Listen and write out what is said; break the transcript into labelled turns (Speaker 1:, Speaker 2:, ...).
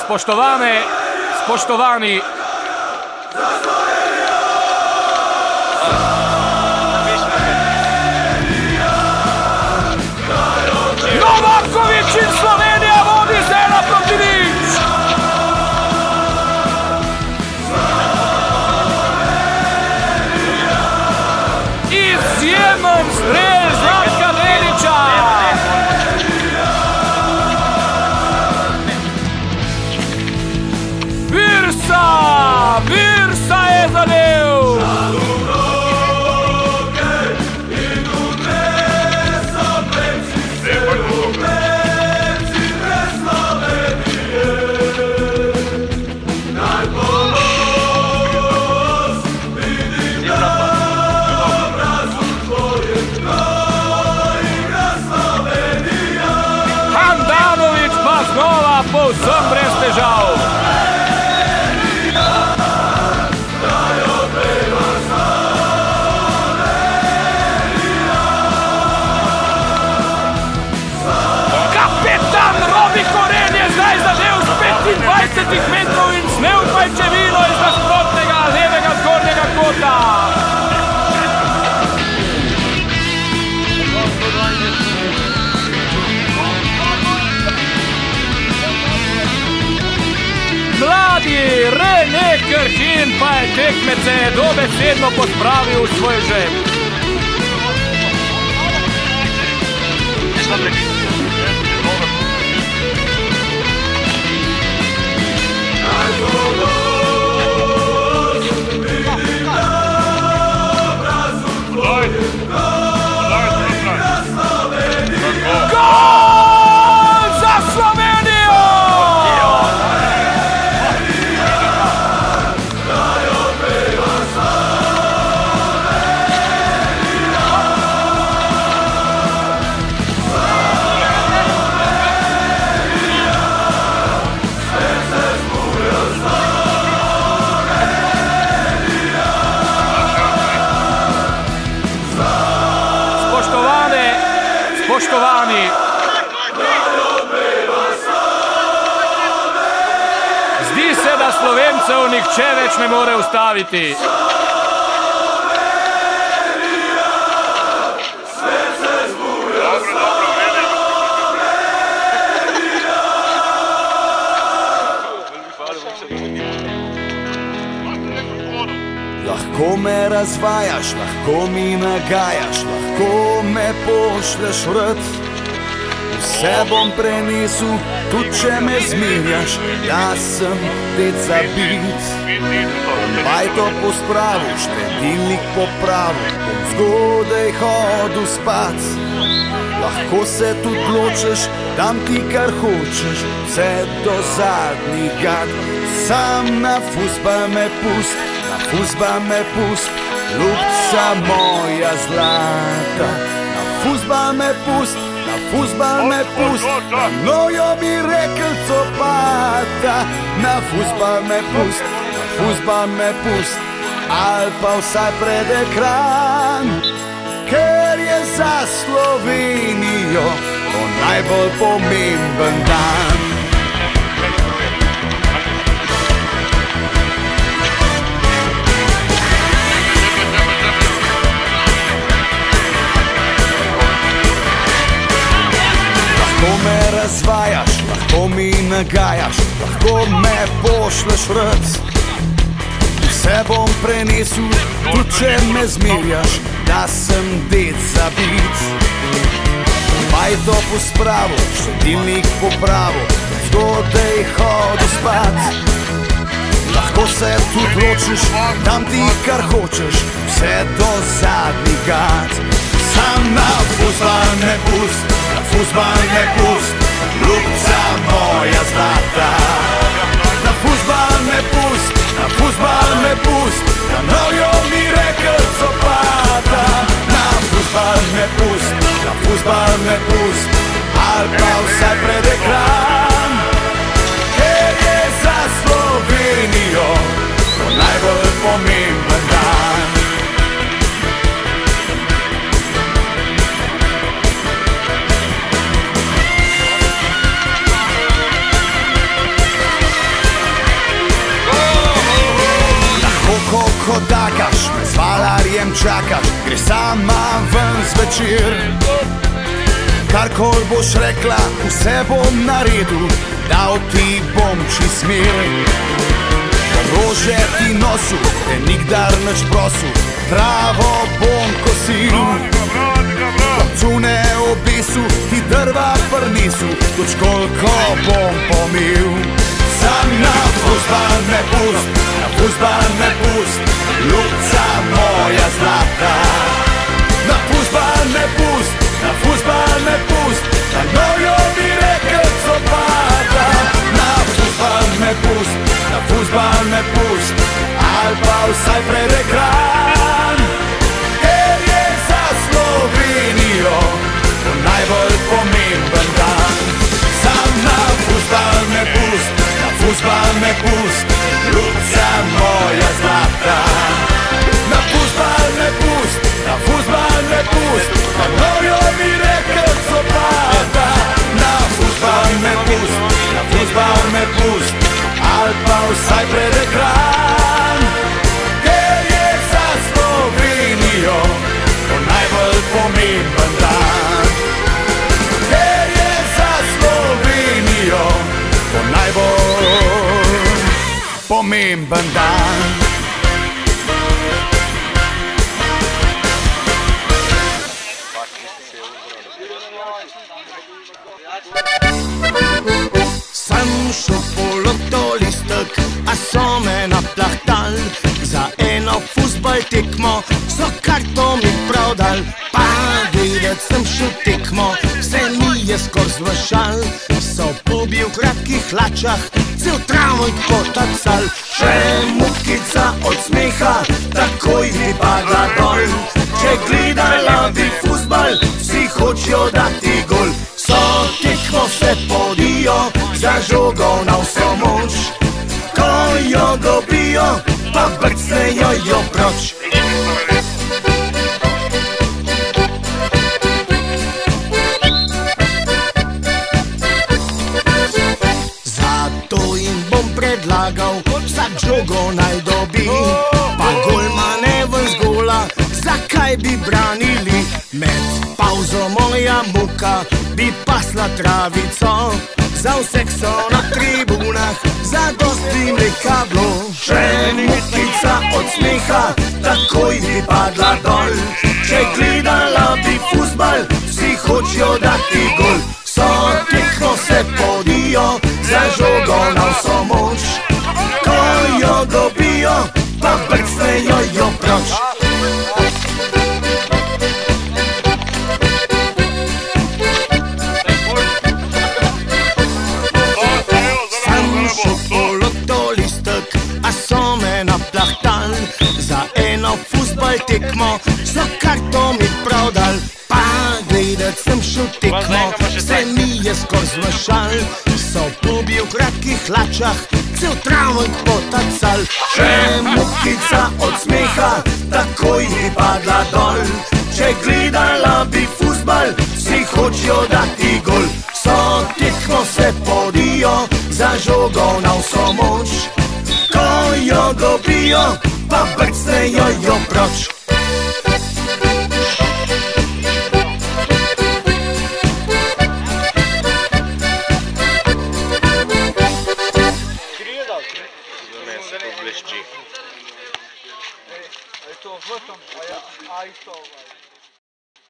Speaker 1: Spoštovane, spoštovani. Novaković in Slovenija vodi z 1-0. Izjemen strel Zlatka Deniča. Virsa je zadel. Handanović pa znova povsem brez težav. Zdaj zadev z 25 metrov in snel pajčevino iz nasprotnega levega zgornjega kota. Mladi Rene Krhin pa je tekmece dobesedno pospravil v svoj žep. Gol za Slovenijo! Spoštovani, zdi se, da Slovencev nihče več ne more ustaviti.
Speaker 2: Lahko me razvajaš, lahko mi nagajaš, lahko me pošleš vrt. Vse bom prenesel, tudi če me zmerjaš, da sem dec zabit. Bajto pospravil, štedilnik popravil, bom zgodaj hodil spat. Lahko se tudi ločeš, dam ti kar hočeš, vse do zadnjih gad. Sam na fuzbal me pust, na fuzbal me pust, ljubca moja zlata. Na fuzbal me pust, na fuzbal me pust, na nojo bi rekel copata. Na fuzbal me pust, na fuzbal me pust, ali pa vsaj pred ekran. Ker je za Slovenijo to najbolj pomemben dan. Lahko me razvajaš, lahko mi nagajaš, lahko me pošleš vrt. Vse bom prenesel, tudi če me zmerjaš, da sem dec zabit. Bajto pospravil, štedilnik popravil, zgodaj hodil spat. Lahko se tudi ločiš, dam ti kar hočeš, vse do zadnjih gad. Sam na fuzbal me pust, na fuzbal me pust, ljubca moja zlata. Na fuzbal me pust, na fuzbal me pust, na nojo mi rekel copata. Na fuzbal me pust, na fuzbal me pust, ali pa vsaj pred ekran. Ker je za Slovenijo to najbolj pomemben dan. dotakaš, me z valarjem čakaš, gre sama ven zvečer. Karkoli boš rekla, vse bom naredil, dal ti bom čist mir. Rože ti nosil, te nikdar nič prosil, travo bom kosil. Cune obesil, ti drva prnisil, točkolko bom pomil. Sam na fuzbal me pust, na fuzbal me pust, ljubca moja zlata. Na fuzbal me pust, na fuzbal me pust, na nojo mi rekel copata. Na fuzbal me pust, na fuzbal me pust, ali pa vsaj pred ekran. Ker je za Slovenijo to najbolj pomemben dan. Sam na fuzbal me pust, na fuzbal me pust, ljubca moja zlata. Na fuzbal me pust, na fuzbal me pust, na nojo mi rekel copata. Na fuzbal me pust, na fuzbal me pust, ali pa vsaj pred ekran. Ker je za Slovenijo to najbolj pomemben dan. Ker je za Slovenijo to najbolj pomemben dan.
Speaker 3: Sem šel po lotolistek, a so me naplahtali. Za eno fuzbal tekmo so karto mi prodal. Pa gledat sem šel tekmo, vse mi je skozi vršal. So pobi v kratkih hlačah, cel travnik potacal. Še mukica od smeha, takoj bi padla dol. Če gledala bi fuzbal, vsi hočejo dati gol. So tekmo se podijo, za žogo na vso moč. Ko jo dobijo, pa brcnejo jo proč. Zato jim bom predlagal, vsak žogo naj dobi. Pa golmane ven z gola, zakaj bi branili? Med pauzo moja muka bi pasla travico. Za vseh so na tribunah, za dosti mleka bilo. Še mukica od smeha, takoj bi padla dol. Če gledala bi fuzbal, vsi hočejo dati gol. So tekmo se podijo, za žogo na vso moč. Ko jo dobijo, pa brcnejo jo proč. A so me naplahtali, za eno fuzbal tekmo so karto mi prodal. Pa gledat sem šel tekmo, vse mi je skozi vršal. So pobi v kratkih hlačah, cel travnik potacal. Še mukica od smeha, takoj bi padla dol. Če gledala bi fuzbal, vsi hočejo dati gol. So tekmo se podijo, za žogo na vso moč. Ko jo dobijo, pa brcnejo jo proč.
Speaker 4: To v tom, a ja, aj to.